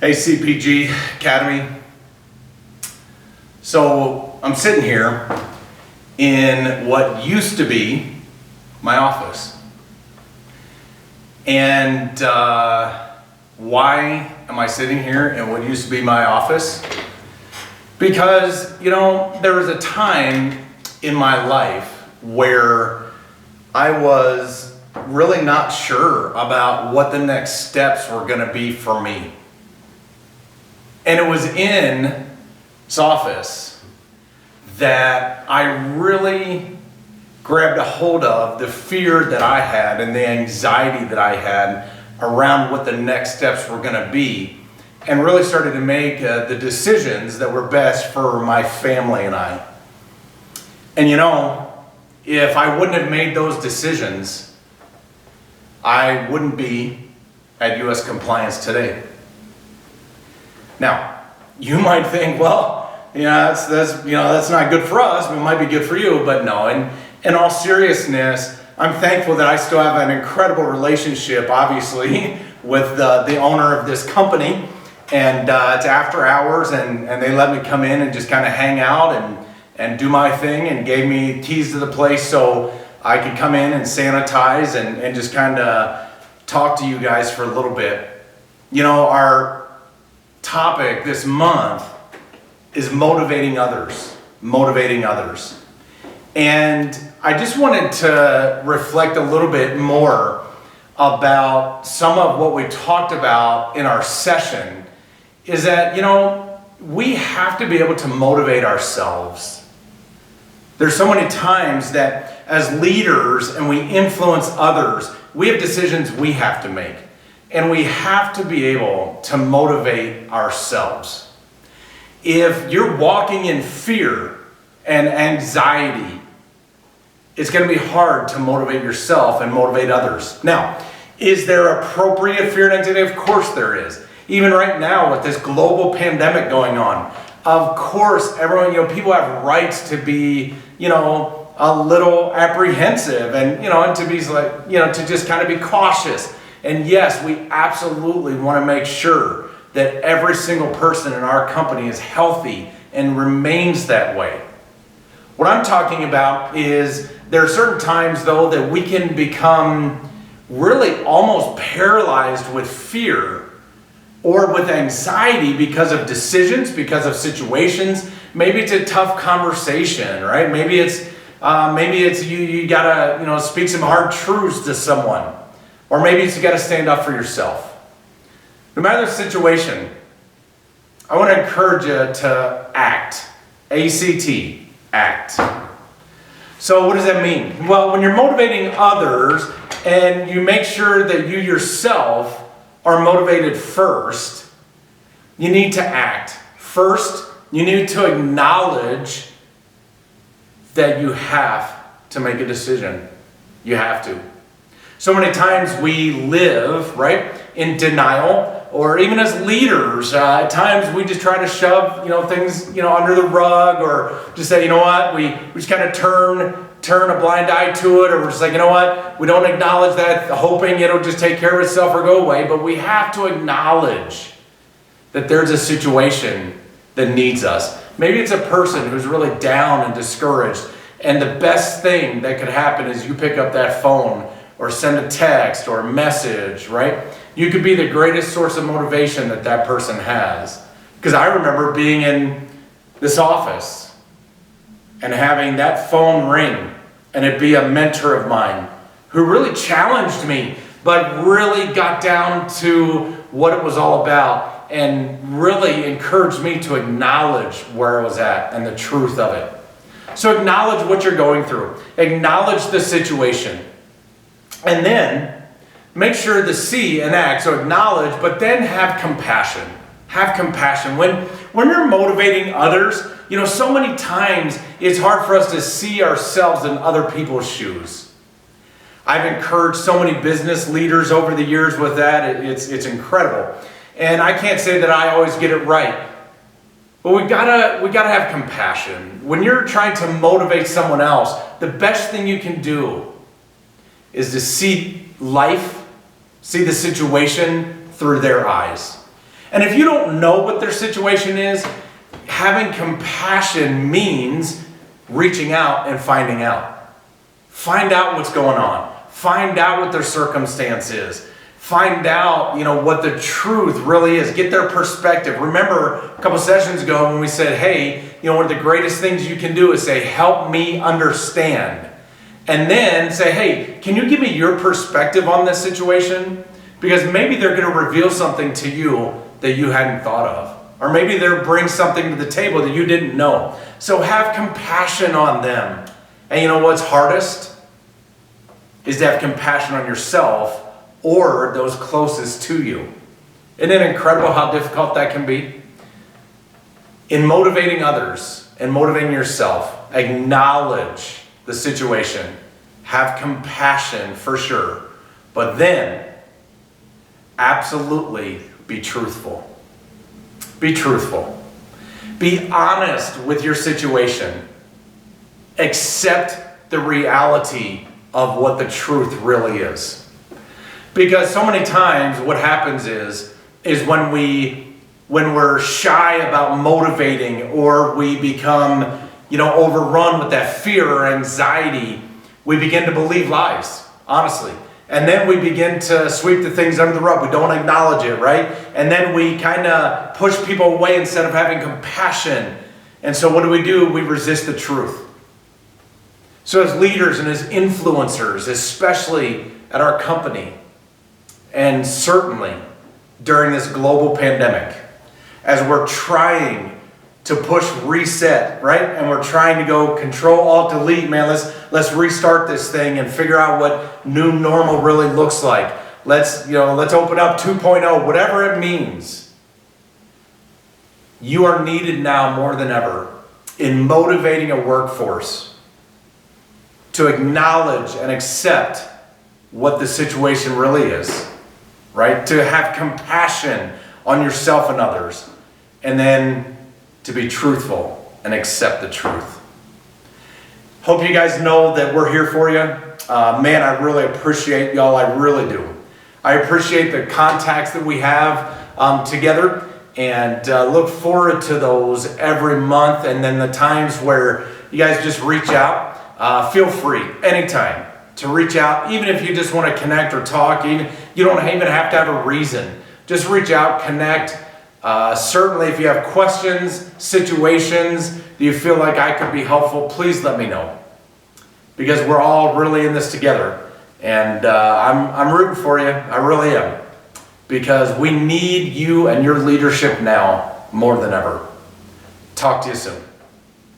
Hey Cpg Academy. So I'm sitting here in what used to be my office. And why am I sitting here in what used to be my office? Because, there was a time in my life where I was really not sure about what the next steps were going to be for me. And it was in this office that I really grabbed a hold of the fear that I had and the anxiety that I had around what the next steps were going to be, and really started to make the decisions that were best for my family and I. And if I wouldn't have made those decisions, I wouldn't be at U.S. compliance today. Now, you might think, well, that's not good for us, but it might be good for you, but no. And in all seriousness, I'm thankful that I still have an incredible relationship, obviously, with the owner of this company. And it's after hours, and they let me come in and just kind of hang out and do my thing, and gave me keys to the place so I could come in and sanitize and just kind of talk to you guys for a little bit. Our topic this month is motivating others. And I just wanted to reflect a little bit more about some of what we talked about in our session, is that, we have to be able to motivate ourselves. There's so many times that as leaders and we influence others, we have decisions we have to make. And we have to be able to motivate ourselves. If you're walking in fear and anxiety, it's going to be hard to motivate yourself and motivate others. Now, is there appropriate fear and anxiety? Of course there is. Even right now with this global pandemic going on, of course everyone, people have rights to be, a little apprehensive and to be like, to just kind of be cautious. And yes, we absolutely want to make sure that every single person in our company is healthy and remains that way. What I'm talking about is there are certain times, though, that we can become really almost paralyzed with fear or with anxiety because of decisions, because of situations. Maybe it's a tough conversation, right? Maybe it's you gotta speak some hard truths to someone. Or maybe you got to stand up for yourself. No matter the situation, I want to encourage you to act. A-C-T, act. So what does that mean? Well, when you're motivating others and you make sure that you yourself are motivated first, you need to act. First, you need to acknowledge that you have to make a decision. You have to. So many times we live, right, in denial, or even as leaders, at times we just try to shove, things, under the rug, or just say, we just kind of turn a blind eye to it, or we're just like, we don't acknowledge that, hoping it'll just take care of itself or go away. But we have to acknowledge that there's a situation that needs us. Maybe it's a person who's really down and discouraged, and the best thing that could happen is you pick up that phone or send a text or a message, right? You could be the greatest source of motivation that person has. Because I remember being in this office and having that phone ring, and it be a mentor of mine who really challenged me, but really got down to what it was all about and really encouraged me to acknowledge where I was at and the truth of it. So acknowledge what you're going through. Acknowledge the situation. And then make sure to see and act, so acknowledge, but then have compassion. Have compassion. When you're motivating others, so many times it's hard for us to see ourselves in other people's shoes. I've encouraged so many business leaders over the years with that. It's incredible. And I can't say that I always get it right. But we gotta have compassion. When you're trying to motivate someone else, the best thing you can do is to see life, see the situation through their eyes. And if you don't know what their situation is, having compassion means reaching out and finding out. Find out what's going on. Find out what their circumstance is. Find out, what the truth really is. Get their perspective. Remember a couple sessions ago when we said, hey, one of the greatest things you can do is say, help me understand. And then say, hey, can you give me your perspective on this situation? Because maybe they're going to reveal something to you that you hadn't thought of. Or maybe they'll bring something to the table that you didn't know. So have compassion on them. And you know what's hardest? Is to have compassion on yourself or those closest to you. Isn't it incredible how difficult that can be? In motivating others and motivating yourself, acknowledge the situation. Have compassion for sure. But then, absolutely be truthful. Be truthful. Be honest with your situation. Accept the reality of what the truth really is. Because so many times what happens is when we're shy about motivating, or we become, overrun with that fear or anxiety, we begin to believe lies, honestly. And then we begin to sweep the things under the rug. We don't acknowledge it, right? And then we kind of push people away instead of having compassion. And so what do? We resist the truth. So as leaders and as influencers, especially at our company, and certainly during this global pandemic, as we're trying to push reset, right? And we're trying to go Control-Alt-Delete, man, let's restart this thing and figure out what new normal really looks like. Let's open up 2.0, whatever it means. You are needed now more than ever in motivating a workforce to acknowledge and accept what the situation really is, right? To have compassion on yourself and others, and then to be truthful and accept the truth. Hope you guys know that we're here for you. Man, I really appreciate y'all. I really do. I appreciate the contacts that we have together, and look forward to those every month. And then the times where you guys just reach out. Feel free anytime to reach out, even if you just want to connect or talk. You don't even have to have a reason. Just reach out, connect. Certainly if you have questions, situations, do you feel like I could be helpful, please let me know. Because we're all really in this together. And I'm rooting for you. I really am. Because we need you and your leadership now more than ever. Talk to you soon.